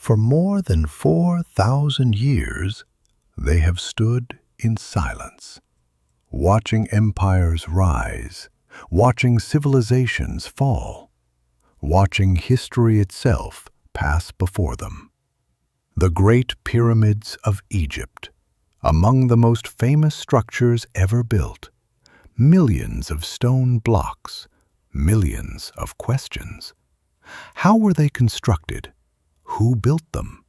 For more than 4,000 years, they have stood in silence, watching empires rise, watching civilizations fall, watching history itself pass before them. The Great Pyramids of Egypt, among the most famous structures ever built, millions of stone blocks, millions of questions. How were they constructed? Who built them?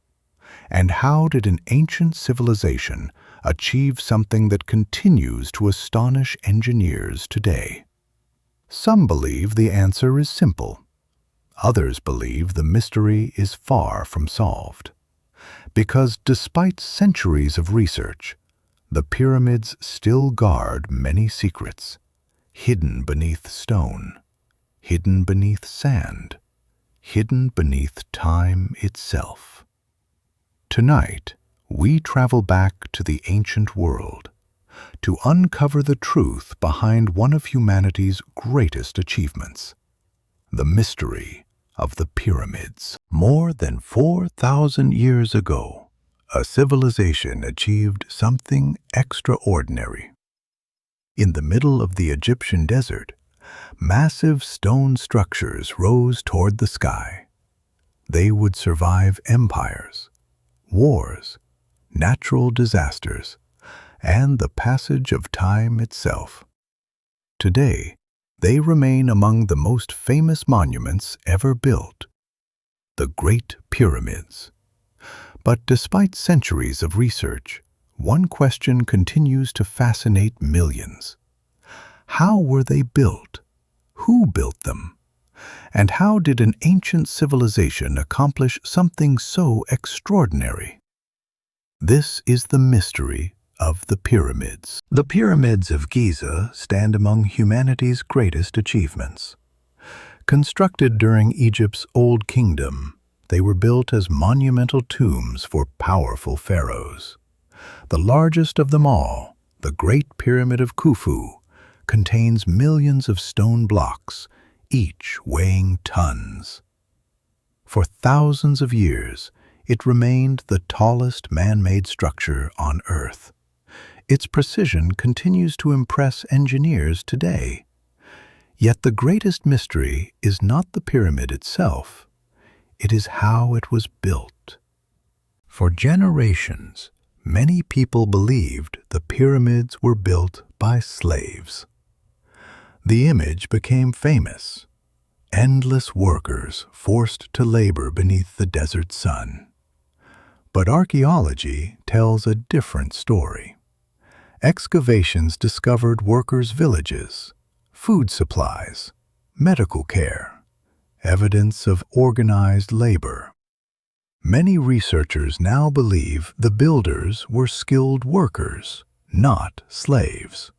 And how did an ancient civilization achieve something that continues to astonish engineers today? Some believe the answer is simple. Others believe the mystery is far from solved. Because despite centuries of research, the pyramids still guard many secrets, hidden beneath stone, hidden beneath sand, hidden beneath time itself. Tonight, we travel back to the ancient world to uncover the truth behind one of humanity's greatest achievements, the mystery of the pyramids. More than 4,000 years ago, a civilization achieved something extraordinary. In the middle of the Egyptian desert, massive stone structures rose toward the sky. They would survive empires, wars, natural disasters, and the passage of time itself. Today, they remain among the most famous monuments ever built, the Great Pyramids. But despite centuries of research, one question continues to fascinate millions. How were they built? Who built them? And how did an ancient civilization accomplish something so extraordinary? This is the mystery of the pyramids. The pyramids of Giza stand among humanity's greatest achievements. Constructed during Egypt's Old Kingdom, they were built as monumental tombs for powerful pharaohs. The largest of them all, the Great Pyramid of Khufu, contains millions of stone blocks, each weighing tons. For thousands of years, it remained the tallest man-made structure on Earth. Its precision continues to impress engineers today. Yet the greatest mystery is not the pyramid itself. It is how it was built. For generations, many people believed the pyramids were built by slaves. The image became famous. Endless workers forced to labor beneath the desert sun. But archaeology tells a different story. Excavations discovered workers' villages, food supplies, medical care, evidence of organized labor. Many researchers now believe the builders were skilled workers, not slaves.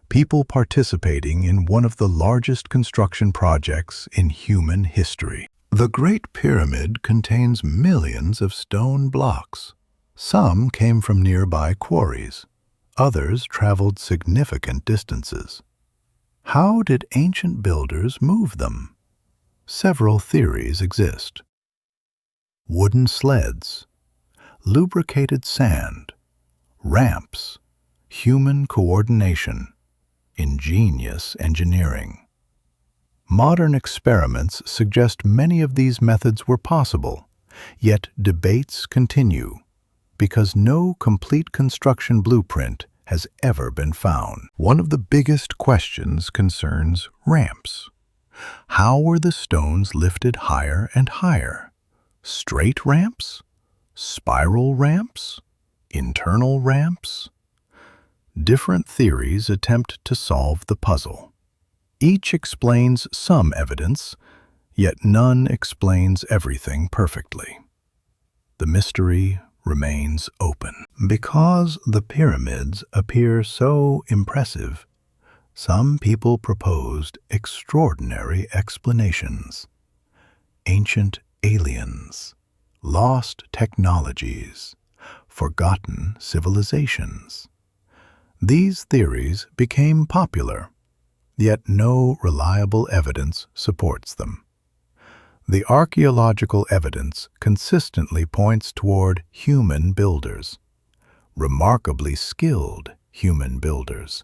People participating in one of the largest construction projects in human history. The Great Pyramid contains millions of stone blocks. Some came from nearby quarries. Others traveled significant distances. How did ancient builders move them? Several theories exist. Wooden sleds, lubricated sand, ramps, human coordination, ingenious engineering. Modern experiments suggest many of these methods were possible, yet debates continue because no complete construction blueprint has ever been found. One of the biggest questions concerns ramps. How were the stones lifted higher and higher? Straight ramps? Spiral ramps? Internal ramps? Different theories attempt to solve the puzzle. Each explains some evidence, yet none explains everything perfectly. The mystery remains open. Because the pyramids appear so impressive, some people proposed extraordinary explanations. Ancient aliens, lost technologies, forgotten civilizations. These theories became popular, yet no reliable evidence supports them. The archaeological evidence consistently points toward human builders, remarkably skilled human builders,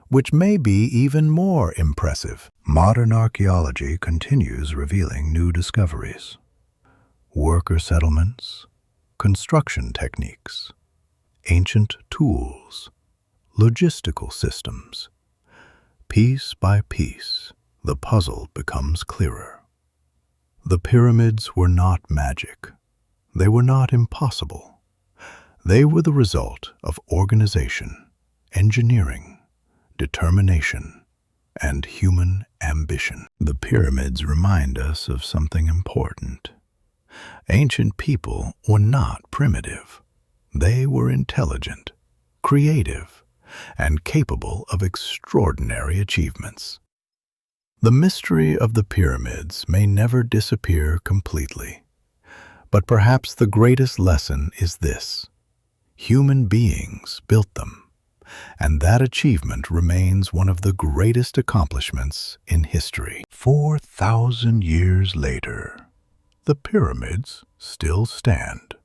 which may be even more impressive. Modern archaeology continues revealing new discoveries. Worker settlements, construction techniques, ancient tools, logistical systems. Piece by piece, the puzzle becomes clearer. The pyramids were not magic. They were not impossible. They were the result of organization, engineering, determination, and human ambition. The pyramids remind us of something important. Ancient people were not primitive. They were intelligent, creative, and capable of extraordinary achievements. The mystery of the pyramids may never disappear completely, but perhaps the greatest lesson is this: human beings built them, and that achievement remains one of the greatest accomplishments in history. 4,000 years later, the pyramids still stand,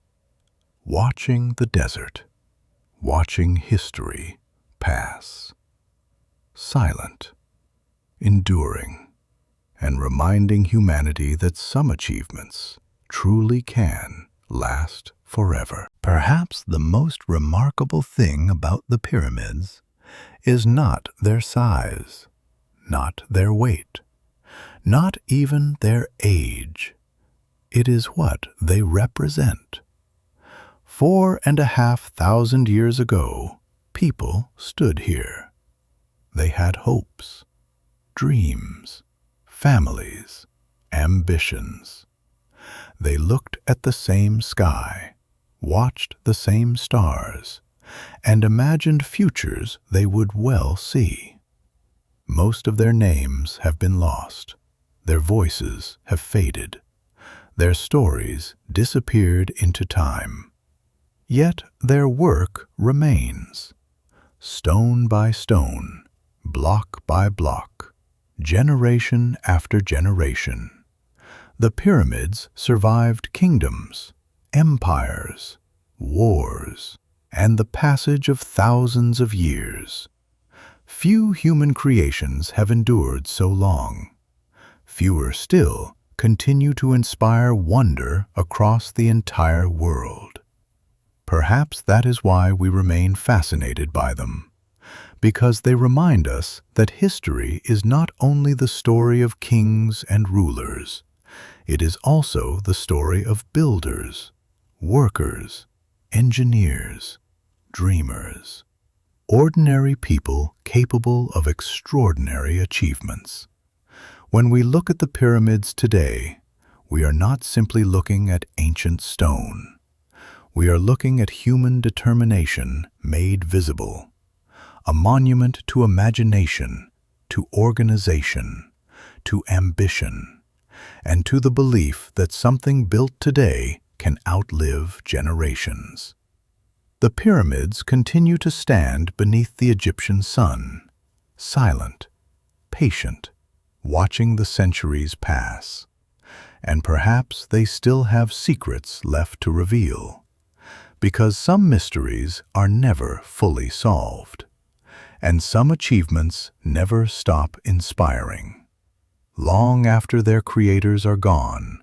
watching the desert, watching history pass, silent, enduring, and reminding humanity that some achievements truly can last forever. Perhaps the most remarkable thing about the pyramids is not their size, not their weight, not even their age. It is what they represent. 4,500 years ago, people stood here. They had hopes, dreams, families, ambitions. They looked at the same sky, watched the same stars, and imagined futures they would well see. Most of their names have been lost. Their voices have faded. Their stories disappeared into time. Yet their work remains. Stone by stone, block by block, generation after generation, the pyramids survived kingdoms, empires, wars, and the passage of thousands of years. Few human creations have endured so long. Fewer still continue to inspire wonder across the entire world. Perhaps that is why we remain fascinated by them, because they remind us that history is not only the story of kings and rulers, it is also the story of builders, workers, engineers, dreamers, ordinary people capable of extraordinary achievements. When we look at the pyramids today, we are not simply looking at ancient stone. We are looking at human determination made visible, a monument to imagination, to organization, to ambition, and to the belief that something built today can outlive generations. The pyramids continue to stand beneath the Egyptian sun, silent, patient, watching the centuries pass. And perhaps they still have secrets left to reveal, because some mysteries are never fully solved, and some achievements never stop inspiring. Long after their creators are gone,